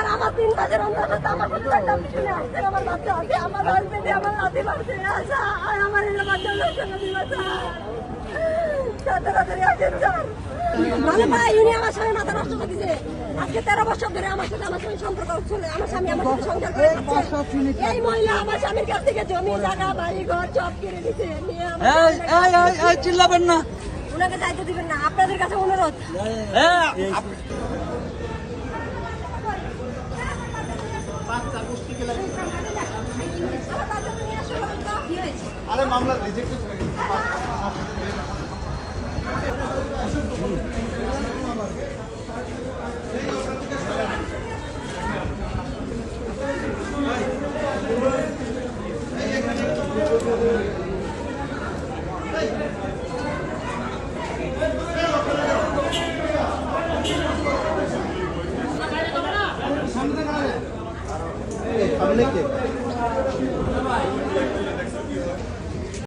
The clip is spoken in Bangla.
আর আমার 3 মাসের অন্তত আমার প্রত্যেকটা পিছনে আসছে আমার বাচ্চা আছে আমার হাজবেন্ড আমার নাতি বাড়ছে আশা আর আমার এই বাচ্চার লক্ষণ দিবাসা তাড়াতাড়ি আসেন স্যার মানে ভাই উনি আমার স্বামী মাথা নষ্ট করে দিয়েছে আজকে 13 বছর ধরে আমার সাথে আমার স্বামী সম্পর্ক চলে আমার স্বামী আমার সাথে সংসার করে যাচ্ছে এই মহিলা আমার স্বামীর কাছ থেকে জমি জায়গা বাড়ি ঘর সব কিনে দিয়েছে নিয়ে এই চিল্লাবেন না, উনাকে যাইতে দিবেন না আপনাদের কাছে অনুরোধ আরে মামলা রিজেক্ট সামনে